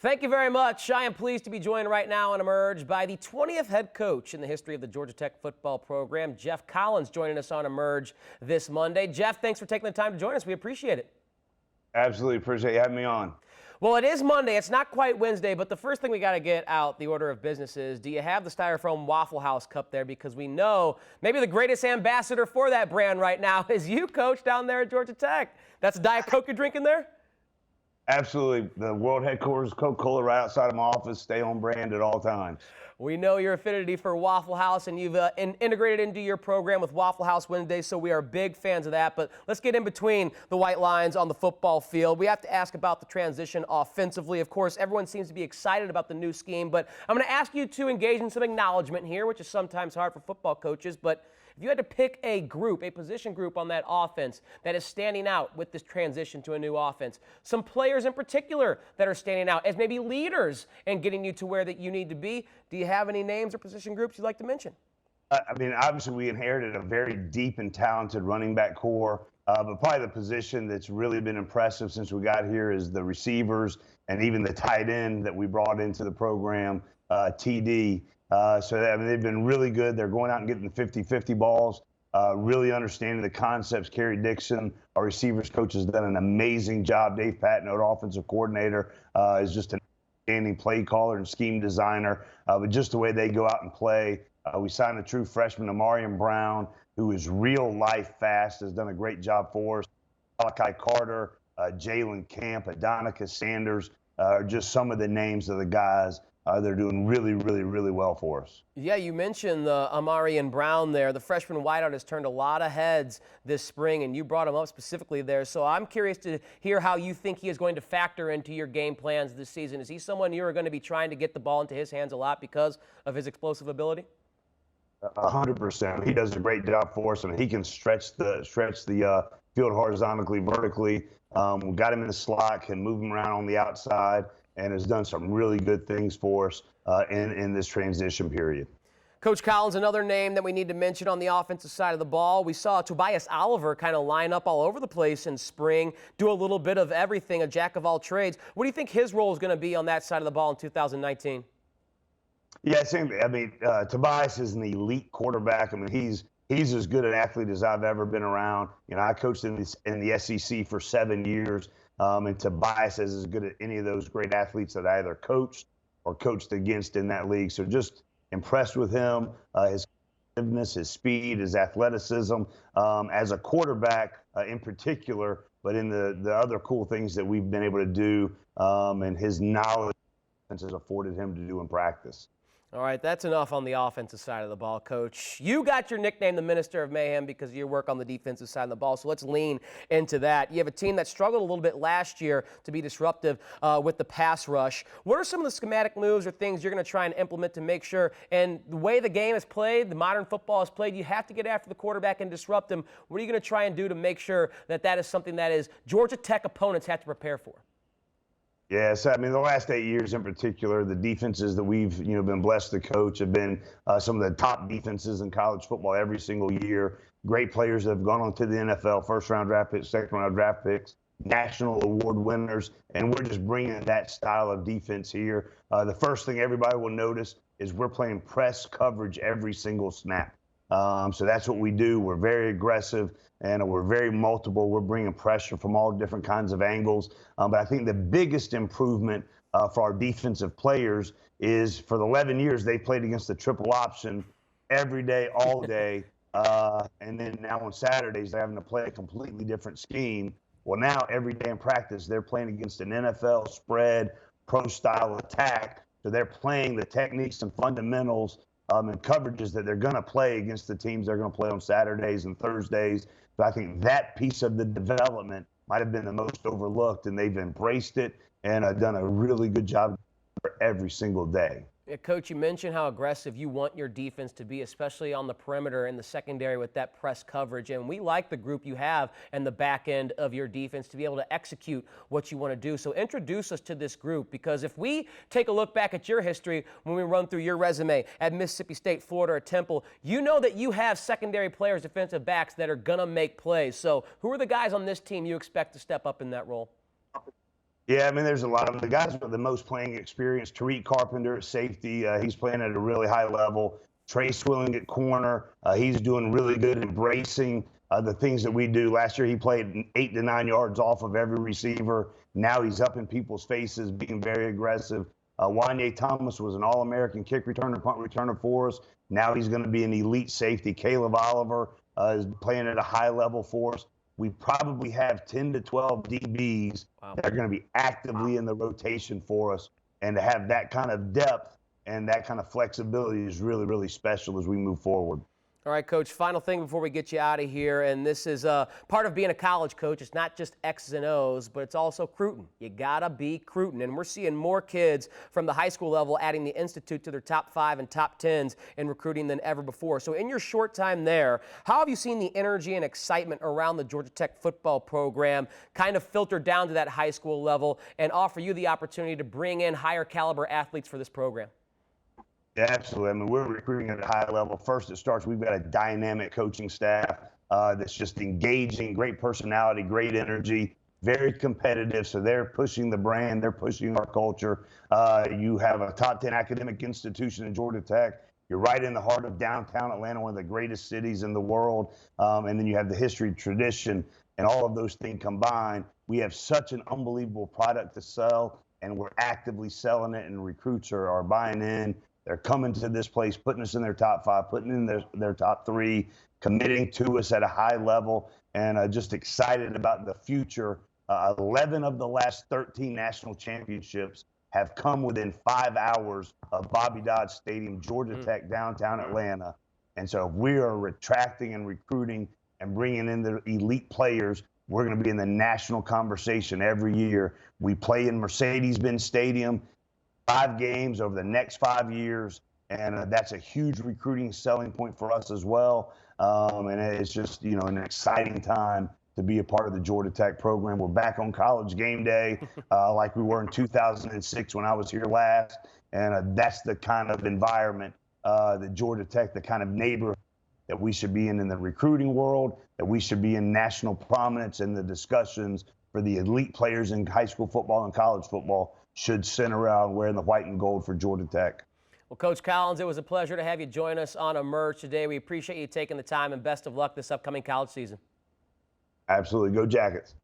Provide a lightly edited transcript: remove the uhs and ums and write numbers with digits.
Thank you very much. I am pleased to be joined right now on Emerge by the 20th head coach in the history of the Georgia Tech football program, Geoff Collins, joining us on Emerge this Monday. Geoff, thanks for taking the time to join us. We appreciate it. Absolutely appreciate you having me on. Well, it is Monday. It's not quite Wednesday, but the first thing we got to get out the order of business is, do you have the Styrofoam Waffle House cup there? Because we know maybe the greatest ambassador for that brand right now is you, Coach, down there at Georgia Tech. That's a Diet Coke you're drinking there? Absolutely. The world headquarters, Coca-Cola, right outside of my office. Stay on brand at all times. We know your affinity for Waffle House, and you've integrated into your program with Waffle House Wednesdays, so we are big fans of that. But let's get in between the white lines on the football field. We have to ask about the transition offensively. Of course, everyone seems to be excited about the new scheme, but I'm going to ask you to engage in some acknowledgement here, which is sometimes hard for football coaches. But if you had to pick a group, a position group on that offense that is standing out with this transition to a new offense, some players in particular that are standing out as maybe leaders and getting you to where that you need to be, do you have any names or position groups you'd like to mention? I mean, obviously we inherited a very deep and talented running back core, but probably the position that's really been impressive since we got here is the receivers and even the tight end that we brought into the program, TD. I mean, they've been really good. They're going out and getting the 50-50 balls, really understanding the concepts. Kerry Dixon, our receivers coach, has done an amazing job. Dave Patton, our offensive coordinator, is just an outstanding play caller and scheme designer. But just the way they go out and play. We signed a true freshman, Amarian Brown, who is real life fast, has done a great job for us. Malachi Carter, Jalen Camp, Adonica Sanders are just some of the names of the guys. They're doing really, really, really well for us. Yeah, you mentioned the Amarian Brown there. The freshman wideout has turned a lot of heads this spring, and you brought him up specifically there. So I'm curious to hear how you think he is going to factor into your game plans this season. Is he someone you are going to be trying to get the ball into his hands a lot because of his explosive ability? 100%. He does a great job for us, and he can stretch the field horizontally, vertically. We got him in the slot, can move him around on the outside, and has done some really good things for us in this transition period. Coach Collins, another name that we need to mention on the offensive side of the ball. We saw Tobias Oliver kind of line up all over the place in spring, do a little bit of everything, a jack of all trades. What do you think his role is going to be on that side of the ball in 2019? Yeah, same. I mean, Tobias is an elite quarterback. I mean, he's as good an athlete as I've ever been around. You know, I coached in the SEC for 7 years. And Tobias is as good at any of those great athletes that I either coached or coached against in that league. So just impressed with him, his competitiveness, his speed, his athleticism, as a quarterback in particular, but in the other cool things that we've been able to do, and his knowledge has afforded him to do in practice. All right, that's enough on the offensive side of the ball, Coach. You got your nickname, the Minister of Mayhem, because of your work on the defensive side of the ball, so let's lean into that. You have a team that struggled a little bit last year to be disruptive with the pass rush. What are some of the schematic moves or things you're going to try and implement to make sure, and the way the game is played, the modern football is played, you have to get after the quarterback and disrupt him. What are you going to try and do to make sure that that is something that is Georgia Tech opponents have to prepare for? Yes, I mean, the last 8 years in particular, the defenses that we've been blessed to coach have been some of the top defenses in college football every single year. Great players that have gone on to the NFL, first-round draft picks, second-round draft picks, national award winners, and we're just bringing that style of defense here. The first thing everybody will notice is we're playing press coverage every single snap. So that's what we do. We're very aggressive and we're very multiple. We're bringing pressure from all different kinds of angles. But I think the biggest improvement for our defensive players is for the 11 years they played against the triple option every day, all day. And then now on Saturdays, they're having to play a completely different scheme. Well, now every day in practice, they're playing against an NFL spread, pro-style attack. So they're playing the techniques and fundamentals and coverages that they're going to play against the teams they're going to play on Saturdays and Thursdays. So I think that piece of the development might have been the most overlooked, and they've embraced it and done a really good job every single day. Yeah, Coach, you mentioned how aggressive you want your defense to be, especially on the perimeter and the secondary with that press coverage. And we like the group you have and the back end of your defense to be able to execute what you want to do. So introduce us to this group, because if we take a look back at your history when we run through your resume at Mississippi State, Florida, or Temple, you know that you have secondary players, defensive backs that are going to make plays. So who are the guys on this team you expect to step up in that role? Yeah, I mean, there's a lot of them. The guys with the most playing experience, Tariq Carpenter at safety, he's playing at a really high level. Trey Swilling at corner, he's doing really good, embracing the things that we do. Last year, he played 8 to 9 yards off of every receiver. Now he's up in people's faces, being very aggressive. Wanye Thomas was an All-American kick returner, punt returner for us. Now he's going to be an elite safety. Caleb Oliver is playing at a high level for us. We probably have 10 to 12 DBs that are going to be actively in the rotation for us. And to have that kind of depth and that kind of flexibility is really, really special as we move forward. All right, Coach, final thing before we get you out of here, and this is part of being a college coach. It's not just X's and O's, but it's also recruiting. You got to be recruiting, and we're seeing more kids from the high school level adding the Institute to their top 5 and top 10s in recruiting than ever before. So in your short time there, how have you seen the energy and excitement around the Georgia Tech football program kind of filter down to that high school level and offer you the opportunity to bring in higher caliber athletes for this program? Yeah, absolutely. I mean, we're recruiting at a high level. First, it starts, we've got a dynamic coaching staff that's just engaging, great personality, great energy, very competitive. So they're pushing the brand, they're pushing our culture. You have a top 10 academic institution in Georgia Tech. You're right in the heart of downtown Atlanta, one of the greatest cities in the world. And then you have the history, tradition, and all of those things combined. We have such an unbelievable product to sell, and we're actively selling it, and recruits are buying in. They're coming to this place, putting us in their top 5, putting in their top 3, committing to us at a high level, and just excited about the future. 11 of the last 13 national championships have come within 5 hours of Bobby Dodd Stadium, Georgia Tech, downtown Atlanta. And so if we are attracting and recruiting and bringing in the elite players, we're going to be in the national conversation every year. We play in Mercedes-Benz Stadium. 5 games over the next 5 years, and that's a huge recruiting selling point for us as well. And it's just, an exciting time to be a part of the Georgia Tech program. We're back on College game day like we were in 2006 when I was here last, and that's the kind of environment that Georgia Tech, the kind of neighborhood that we should be in the recruiting world, that we should be in national prominence in the discussions for the elite players in high school football and college football should center around wearing the white and gold for Georgia Tech. Well, Coach Collins, it was a pleasure to have you join us on Emerge today. We appreciate you taking the time, and best of luck this upcoming college season. Absolutely. Go Jackets.